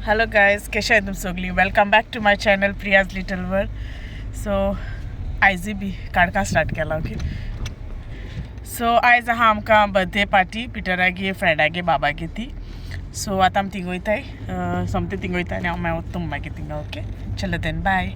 Hello guys, कशा आहे तुम्ही सगळी? Welcome back to my channel Priya's little world. So आयज बी काडका स्टार्ट केला. ओके, सो आयज आहा आमकां बर्थडे पार्टी पिटरागे फ्रेंडागे बाबागे ती. सो आतां आमी थिंग वयताय, सोमते थिंग वयता आनी हांव वता मागीर थिंगा. ओके, चलो देन बाय.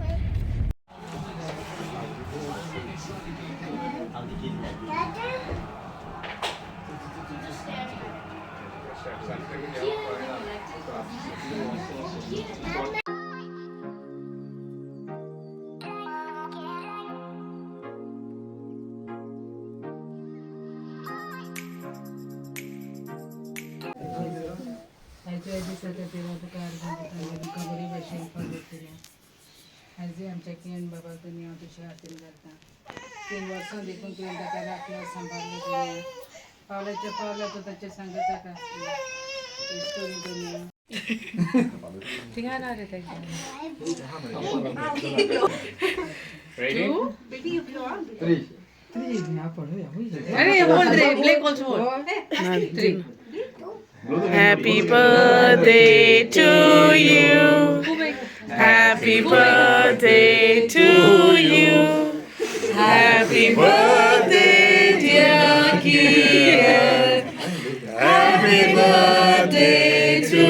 आमच्या कियान बाबा तुम्ही तुझ्या हातीन घालता 3 वर्सां देखून तुवें ताका राखलो सांबाळलो तुवें पावलाच्या पावला तो ताचे सांगता का स्टोरी तुवें थिंगा ना रे ताका अरे बोल रे ब्लैक ऑल्सो बोल 3. Happy birthday to you. Happy birthday to you. Happy birthday dear Kian. Happy birthday to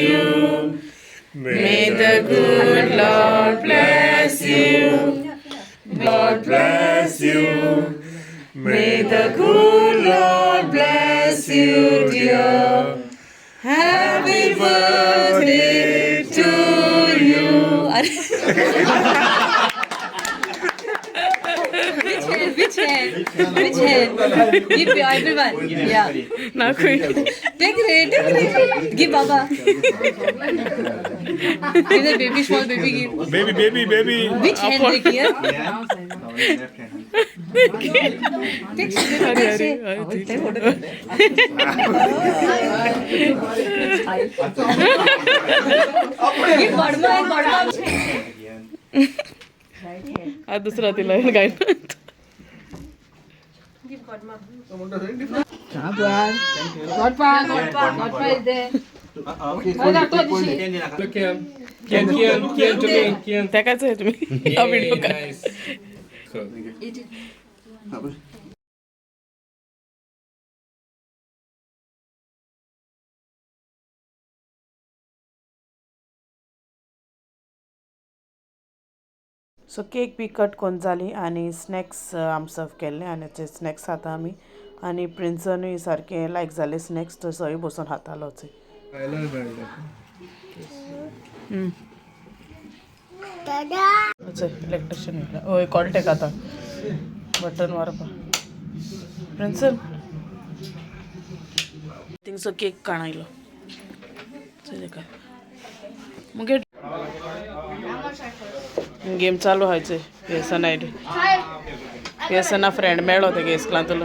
you. May the good Lord bless you. Lord bless you. May the good Lord bless you, dear. Happy birthday to you. Which hand? Give everyone. Yeah. Not Take it. Give Baba. Give the baby, small baby. Give. Baby. Which hand take here? Take Give Godma and Godma. हा दुसरा तिला काय Give Godma. Godma is there. Kian. त्या कायच आहे तुम्ही हा video काय सो केक बी कट करून जाली आनी स्नॅक्स आमी सर्व केल्ले आनी ते स्नॅक्स खाता आमी आनी प्रिन्सनूय सारकें लायक जाले स्नॅक्स तो सगळी बसून खातालोच. इलेक्ट्रिशियन हय कॉलटेक आतां बटन मारपा प्रिन्सन थिंगसो केक काणायलो चल मुगे गेम चालू व्हायचे पेसन आयले पेसना फ्रेंड मेळ्ळो तेगे इस्कलांतलो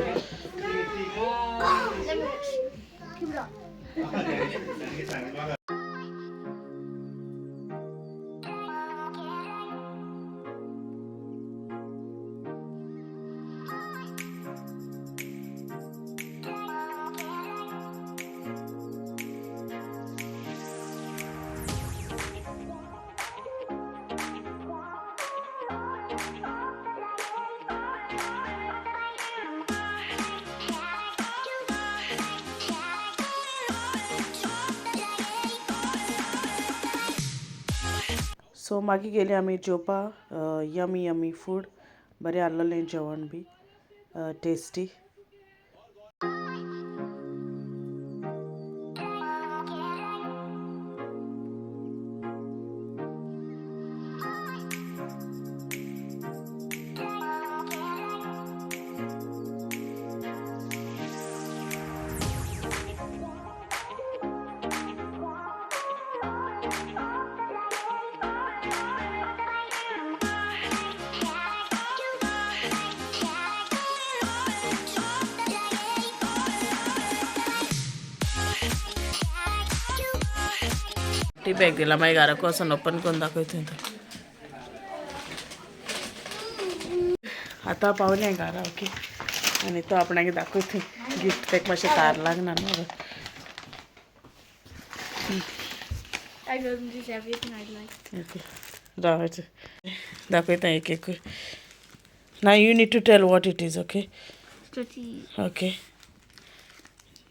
सो मागीर गेली आमी जेवपा यमी फूड बरें आसलेलें जेवण बी टेस्टी. टी बॅग दिला मागीर घराक वचून ओपन करून दाखयता आतां पावलें घरा. ओके, आनी तो आपणागे दाखयता गिफ्ट तेका मातशें तार लागना न्हू. I don't just everything I like. Okay. Right. दाखवता एक एक. Now you need to tell what it is, okay? Study Okay.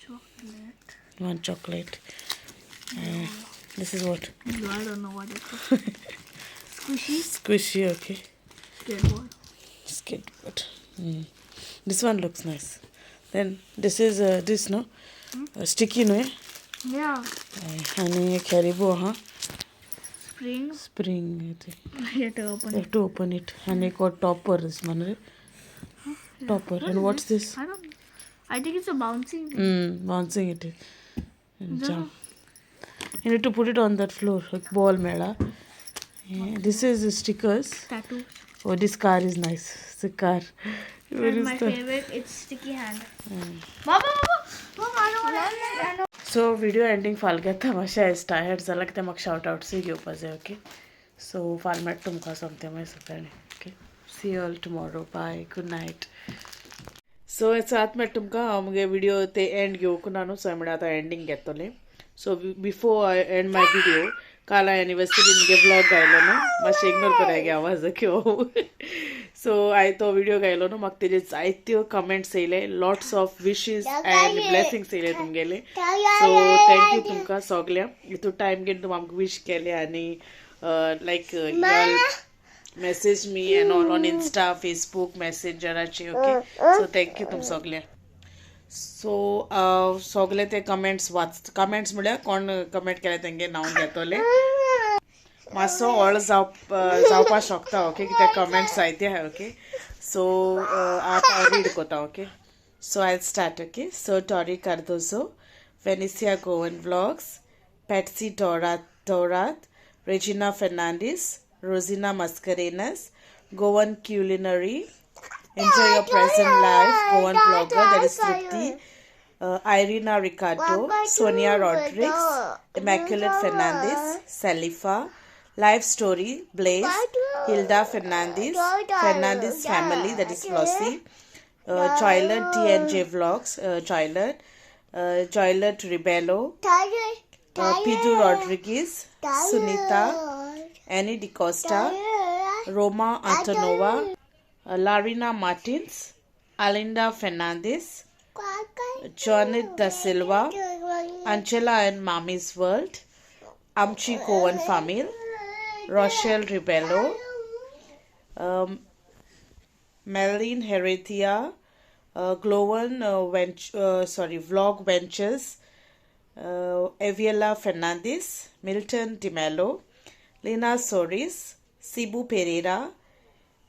chocolate. One chocolate. This is what? No, I don't know what it is. Squishy. Squishy, okay. Skateboard. Skateboard. This one looks nice. Then this is this, no? Sticky, no? Yeah. And Haribo, huh? Spring. Spring, I think. You have to open You it. have to open it. And it got topper, this one, right? Topper. And what's this? I don't know. I think it's a bouncing thing. Bouncing it. And No. jump. You need to put it on that floor, like ball mela. This is stickers. Tattoos. Oh, this car is nice. It's a car. Where And is my the... favorite, it's sticky hand. Mama, I don't want to. So video ending फालक्यात तमाशा आहे tired जाला की ते म्हाका shout आउट्सूय घेवपा जाय okay so फाल्यां मेळटा तुमकां सोमतें मागीर सकाळीं okay see all tomorrow bye good night so हेचो आतां मेळटा तुमकां हांव मुगे विडियो ते एंड घेवंक ना न्हू सो म्हळ्यार आतां एंडींग घेतलें so before I and my video काल एनिवर्सरी मुगे व्लॉग गायलो न्हू मातशें इग्नोर कराय गे आवाज घेव सो हांवें तो विडियो गायलो न्हू म्हाका तेजे जायत्यो कमेंट्स येयले lots of wishes and blessings येयले तुमगेले सो थँक्यू तुमकां सगल्यांक हितून टायम घेवन तुमी आमकां विश केले आनी like message me and all on Insta, Facebook, Messengerचे ओके सो थँक्यू तुम सगल्यांक सो सगळे ते कमेंट्स म्हळ्यार कोण कमेंट केले तेंगे नांव घेतले मातसो व्हड जावपा शकता ओके कित्याक कमेंट्स जायते आहा ओके सो आतां रीड कोता okay so I start okay so Tori Cardozo Venisia Goan vlogs Patsy Dourado Regina Fernandes Rosina Mascarenas, Goan Culinary, Enjoy Your Present Life, Goan Vlogger, that is Trupti, Irina Ricardo, Sonia Rodriguez, Immaculate Fernandez, Salifa, Life Story, Blaze, Hilda Fernandez Family, that is Flossie, Choilet TNJ Vlogs, Choilet Rebello, Pidu Rodriguez, Sunita, Annie DiCosta, Roma Antonova, Larina Martins, Alinda Fernandez, Janet Da Silva, Angela and Mommy's World, Amchi Cohen Family, Rochelle Rebello, Meline Heretia, Glowan Vlog Ventures, Aviela Fernandez, Milton DiMello, Lena Soris, Sibu Pereira,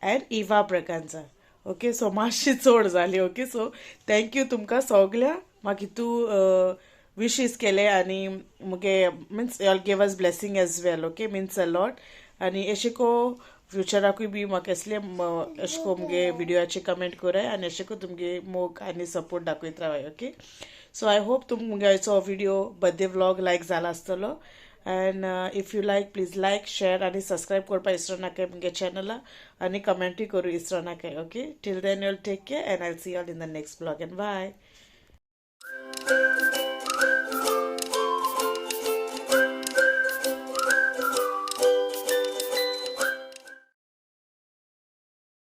and Eva Braganza. Okay, so मातशी चड जाली okay so thank you तुमकां सगल्या म्हाका हितू wishes केले आनी मुगे means all gave us blessing as well okay means a lot आनी एशेको फ्युचराकूय बी म्हाका असले एशको मुगे विडियोचे कमेंट कराय आनी एशेको तुमगे मोग आनी सपोर्ट दाखयत रावाय ओके सो आय होप तुमकां मुगे आयचो विडियो बर्थडे व्लॉग लायक जाला आसतलो and if you like please like share and subscribe korpa isro nakai munge channel and comment koru isro nakai okay till then you'll take care and I'll see you all in the next vlog and bye